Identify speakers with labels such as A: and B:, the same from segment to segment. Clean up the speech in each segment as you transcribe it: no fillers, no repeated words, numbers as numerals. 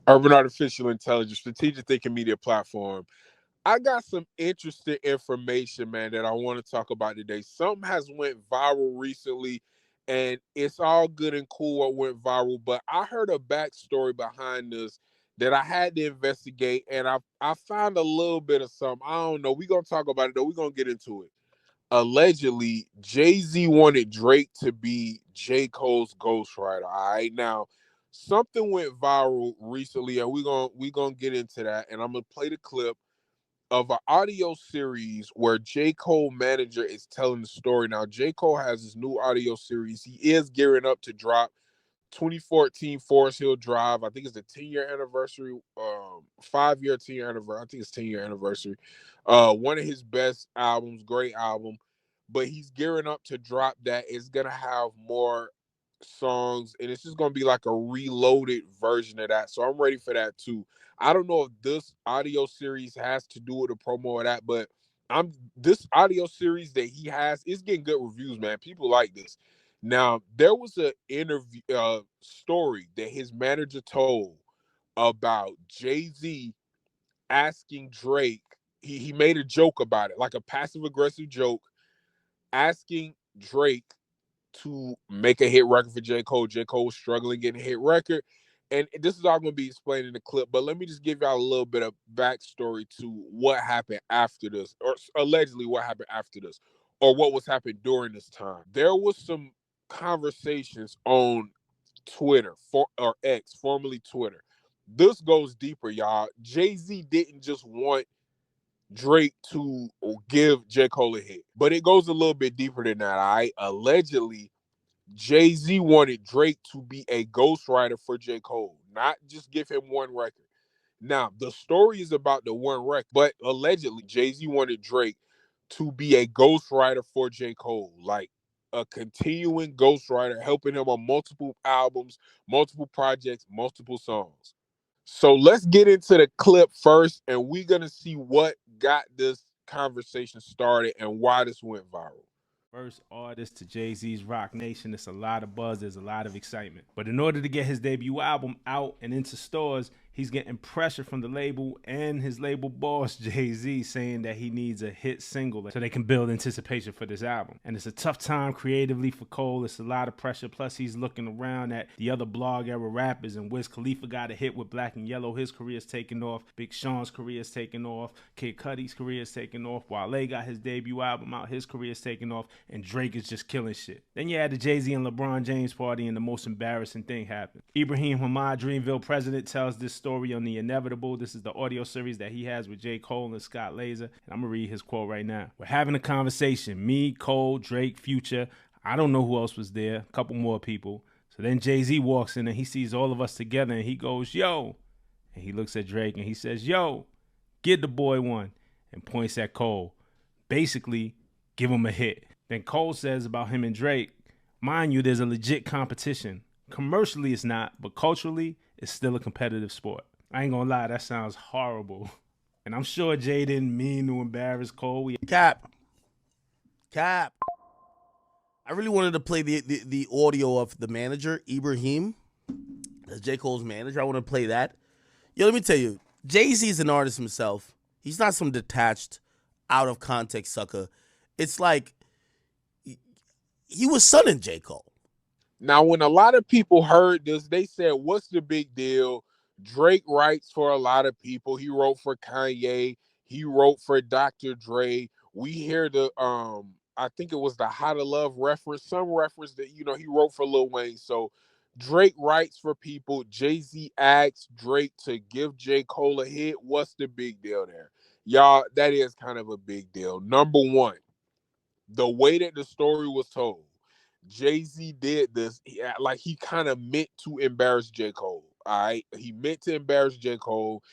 A: Urban Artificial Intelligence, strategic thinking media platform. I got some interesting information, man, that I want to talk about today. Something has went viral recently, and it's all good and cool what went viral, but I heard a backstory behind this that I had to investigate, and I found a little bit of something. I don't know. We're going to talk about it, though. We're going to get into it. Allegedly, Jay-Z wanted Drake to be J. Cole's ghostwriter. All right. Now, something went viral recently, and we're gonna get into that. And I'm gonna play the clip of an audio series where J. Cole manager is telling the story. Now, J. Cole has his new audio series. He is gearing up to drop 2014 Forest Hill Drive. I think it's the 10-year anniversary, 5-year, 10-year anniversary. I think it's 10-year anniversary. One of his best albums, great album. But he's gearing up to drop that. It's gonna have more songs, and it's just gonna be like a reloaded version of that. So I'm ready for that too. I don't know if this audio series has to do with the promo of that, but I'm this audio series that he has is getting good reviews, man. People like this. Now, there was an interview story that his manager told about Jay-Z asking Drake. He made a joke about it, like a passive aggressive joke, asking Drake to make a hit record for J. Cole. J. Cole was struggling getting a hit record. And this is all going to be explained in the clip, but let me just give y'all a little bit of backstory to what happened after this, or allegedly what happened after this, or what was happening during this time. There was some conversations on Twitter, or X, formerly Twitter. This goes deeper, y'all. Jay-Z didn't just want Drake to give J. Cole a hit, but it goes a little bit deeper than that. Allegedly, Jay-Z wanted Drake to be a ghostwriter for J. Cole, not just give him one record. Now, the story is about the one record, but allegedly, Jay-Z wanted Drake to be a ghostwriter for J. Cole, like a continuing ghostwriter, helping him on multiple albums, multiple projects, multiple songs. So let's get into the clip first, and we're going to see what got this conversation started and why this went viral.
B: First artist to Jay-Z's Rock Nation. It's a lot of buzz. There's a lot of excitement. But in order to get his debut album out and into stores, he's getting pressure from the label and his label boss, Jay-Z, saying that he needs a hit single so they can build anticipation for this album. And it's a tough time creatively for Cole. It's a lot of pressure. Plus, he's looking around at the other blog era rappers, and Wiz Khalifa got a hit with Black and Yellow. His career's taking off. Big Sean's career's taking off. Kid Cudi's career's taking off. Wale got his debut album out. His career's taking off. And Drake is just killing shit. Then you had the Jay-Z and LeBron James party, and the most embarrassing thing happened. Ibrahim Hamad, Dreamville president, tells this story on The Inevitable. This is the audio series that he has with J. Cole and Scott Laser. And I'm going to read his quote right now. We're having a conversation. Me, Cole, Drake, Future. I don't know who else was there. A couple more people. So then Jay-Z walks in and he sees all of us together and he goes, yo. And he looks at Drake and he says, yo, give the boy one. And points at Cole. Basically, give him a hit. Then Cole says about him and Drake, mind you, there's a legit competition. Commercially, it's not, but culturally, it's still a competitive sport. I ain't gonna lie, that sounds horrible. And I'm sure Jay didn't mean to embarrass Cole.
C: Cap. I really wanted to play the audio of the manager, Ibrahim, as J. Cole's manager. I want to play that. Yo, let me tell you, Jay-Z is an artist himself. He's not some detached, out of context sucker. It's like, he was sunning J. Cole.
A: Now, when a lot of people heard this, they said, what's the big deal? Drake writes for a lot of people. He wrote for Kanye. He wrote for Dr. Dre. We hear the, I think it was the How to Love reference, some reference that, he wrote for Lil Wayne. So Drake writes for people. Jay-Z asks Drake to give J. Cole a hit. What's the big deal there? Y'all, that is kind of a big deal. Number one, the way that the story was told, Jay-Z did this like he kind of meant to embarrass J. Cole. All right. He meant to embarrass J. Cole.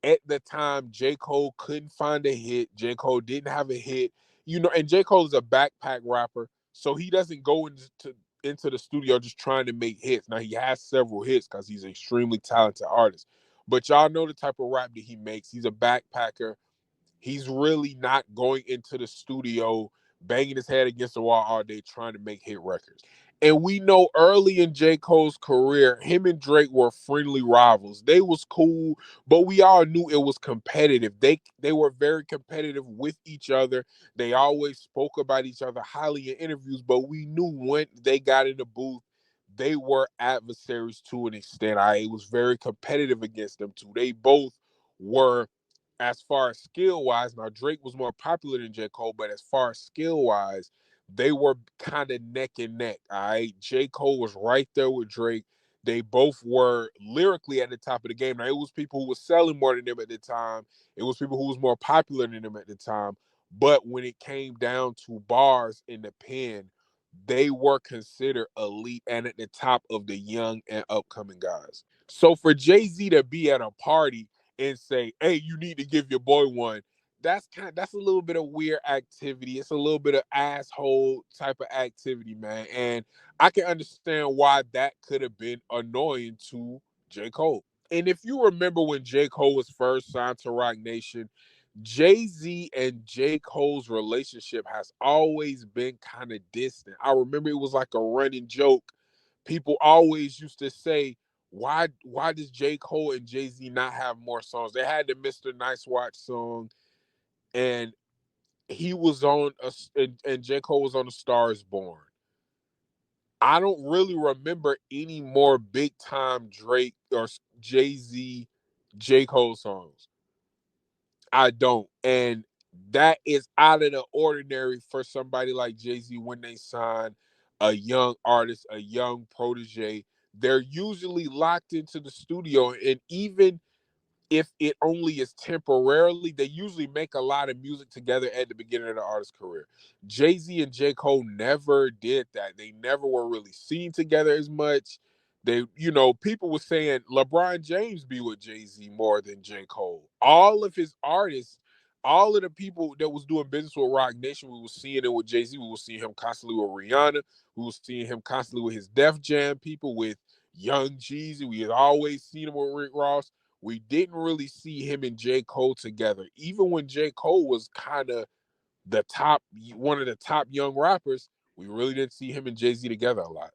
A: At the time, J. Cole couldn't find a hit. J. Cole didn't have a hit. And J. Cole is a backpack rapper, so he doesn't go into the studio just trying to make hits. Now, he has several hits because he's an extremely talented artist. But y'all know the type of rap that he makes. He's a backpacker. He's really not going into the studio banging his head against the wall all day trying to make hit records. And we know early in J. Cole's career, him and Drake were friendly rivals. They was cool, but we all knew it was competitive. They were very competitive with each other. They always spoke about each other highly in interviews, but we knew when they got in the booth, they were adversaries to an extent. It was very competitive against them too. They both were, as far as skill wise. Now Drake was more popular than J. Cole, but as far as skill wise, they were kind of neck and neck. All right. J. Cole was right there with Drake. They both were lyrically at the top of the game. Now, it was people who was selling more than them at the time. It was people who was more popular than them at the time. But when it came down to bars in the pen, they were considered elite and at the top of the young and upcoming guys. So for Jay-Z to be at a party and say, "Hey, you need to give your boy one," that's a little bit of weird activity. It's a little bit of asshole type of activity, man. And I can understand why that could have been annoying to J. Cole. And if you remember when J. Cole was first signed to Roc Nation, Jay-Z and J. Cole's relationship has always been kind of distant. I remember it was like a running joke. People always used to say, why does J. Cole and Jay-Z not have more songs? They had the Mr. Nice Watch song, and he was on and J. Cole was on A Star Is Born. I don't really remember any more big time Drake or Jay-Z J. Cole songs. I don't. And that is out of the ordinary for somebody like Jay-Z when they sign a young artist, a young protege. They're usually locked into the studio. And even if it only is temporarily, they usually make a lot of music together at the beginning of the artist's career. Jay-Z and J. Cole never did that. They never were really seen together as much. People were saying LeBron James be with Jay-Z more than J. Cole. All of his artists, all of the people that was doing business with Roc Nation, we were seeing it with Jay-Z. We were seeing him constantly with Rihanna. We were seeing him constantly with his Def Jam people, with Young Jeezy. We had always seen him with Rick Ross. We didn't really see him and J. Cole together. Even when J. Cole was kind of one of the top young rappers, we really didn't see him and Jay-Z together a lot.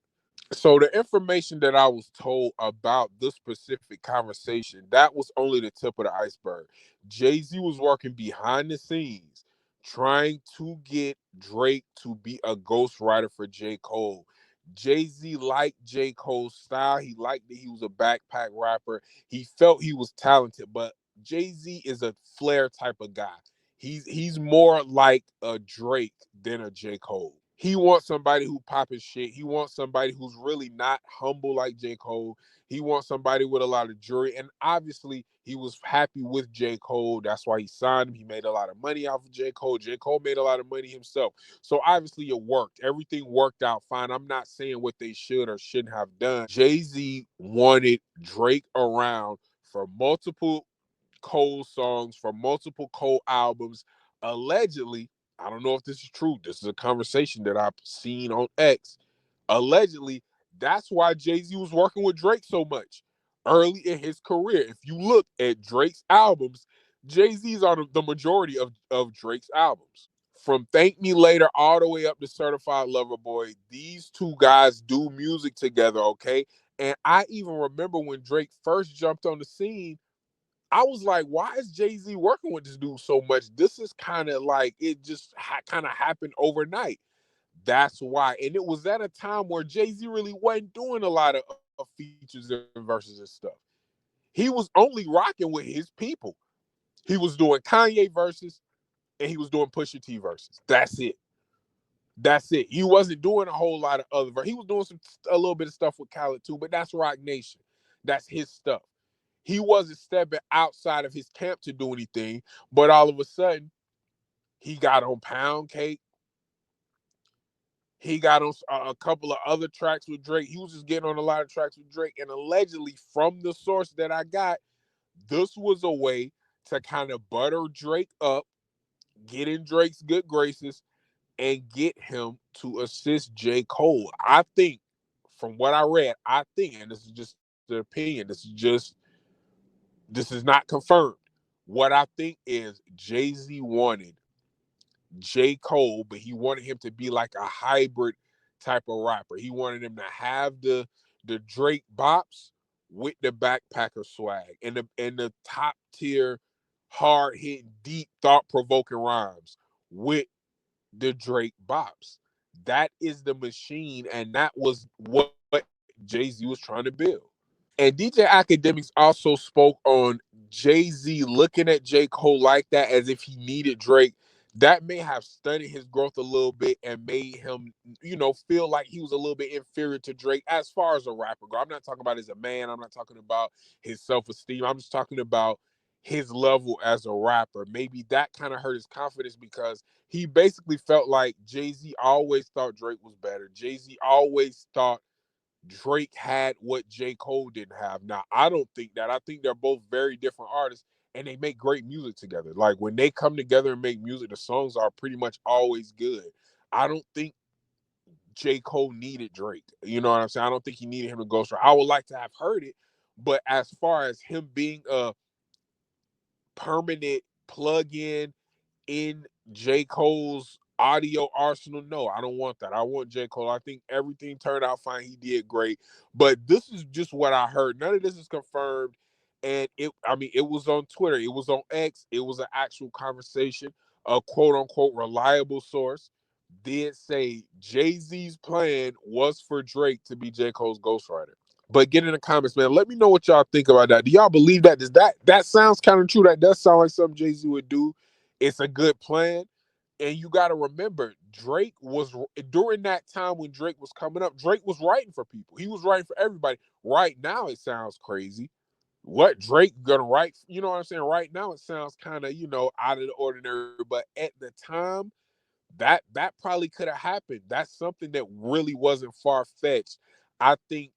A: So the information that I was told about this specific conversation, that was only the tip of the iceberg. Jay-Z was working behind the scenes trying to get Drake to be a ghostwriter for J. Cole. Jay-Z liked J. Cole's style. He liked that he was a backpack rapper. He felt he was talented, but Jay-Z is a flair type of guy. He's more like a Drake than a J. Cole. He wants somebody who pop his shit. He wants somebody who's really not humble like J. Cole. He wants somebody with a lot of jury. And obviously, he was happy with J. Cole. That's why he signed him. He made a lot of money off of J. Cole. J. Cole made a lot of money himself. So obviously, it worked. Everything worked out fine. I'm not saying what they should or shouldn't have done. Jay-Z wanted Drake around for multiple Cole songs, for multiple Cole albums. Allegedly, I don't know if this is true. This is a conversation that I've seen on X. Allegedly, that's why Jay-Z was working with Drake so much early in his career. If you look at Drake's albums, Jay-Z's on the majority of Drake's albums. From Thank Me Later all the way up to Certified Lover Boy, these two guys do music together, okay? And I even remember when Drake first jumped on the scene, I was like, why is Jay-Z working with this dude so much? This is kind of like, it just kind of happened overnight. That's why. And it was at a time where Jay-Z really wasn't doing a lot of features and verses and stuff. He was only rocking with his people. He was doing Kanye verses and he was doing Pusha T verses. That's it. That's it. He wasn't doing a whole lot of other verses. He was doing a little bit of stuff with Khaled too, but that's Roc Nation. That's his stuff. He wasn't stepping outside of his camp to do anything, but all of a sudden, he got on Pound Cake. He got on a couple of other tracks with Drake. He was just getting on a lot of tracks with Drake. And allegedly, from the source that I got, this was a way to kind of butter Drake up, get in Drake's good graces, and get him to assist J. Cole. I think, from what I read, and this is just the opinion, this is not confirmed. What I think is Jay-Z wanted J. Cole, but he wanted him to be like a hybrid type of rapper. He wanted him to have the Drake bops with the backpacker swag and the top tier, hard hitting, deep, thought provoking rhymes with the Drake bops. That is the machine, and that was what Jay-Z was trying to build. And DJ Academics also spoke on Jay-Z looking at J. Cole like that as if he needed Drake. That may have stunted his growth a little bit and made him, feel like he was a little bit inferior to Drake as far as a rapper go. I'm not talking about as a man. I'm not talking about his self-esteem. I'm just talking about his level as a rapper. Maybe that kind of hurt his confidence because he basically felt like Jay-Z always thought Drake was better. Jay-Z always thought Drake had what J. Cole didn't have. Now, I don't think that. I think they're both very different artists and they make great music together. Like when they come together and make music, the songs are pretty much always good. I don't think J. Cole needed Drake. You know what I'm saying? I don't think he needed him to Ghostwriter. I would like to have heard it, but as far as him being a permanent plug-in in J. Cole's audio arsenal, no, I don't want that. I want J. Cole. I think everything turned out fine. He did great. But this is just what I heard. None of this is confirmed. And it was on Twitter. It was on X. It was an actual conversation. A quote unquote reliable source did say Jay-Z's plan was for Drake to be J. Cole's ghostwriter. But get in the comments, man. Let me know what y'all think about that. Do y'all believe that? That sounds kind of true? That does sound like something Jay-Z would do. It's a good plan. And you got to remember, Drake was, during that time when Drake was coming up, Drake was writing for people. He was writing for everybody. Right now, it sounds crazy. What Drake gonna write? You know what I'm saying? Right now, it sounds kind of, out of the ordinary. But at the time, that probably could have happened. That's something that really wasn't far-fetched. I think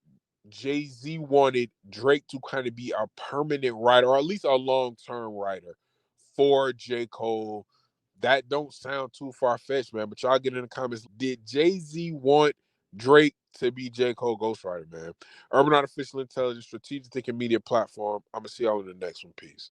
A: Jay-Z wanted Drake to kind of be a permanent writer, or at least a long-term writer for J. Cole. That don't sound too far-fetched, man. But y'all get in the comments. Did Jay-Z want Drake to be J. Cole ghostwriter, man? Urban Artificial Intelligence, strategic thinking media platform. I'm gonna see y'all in the next one. Peace.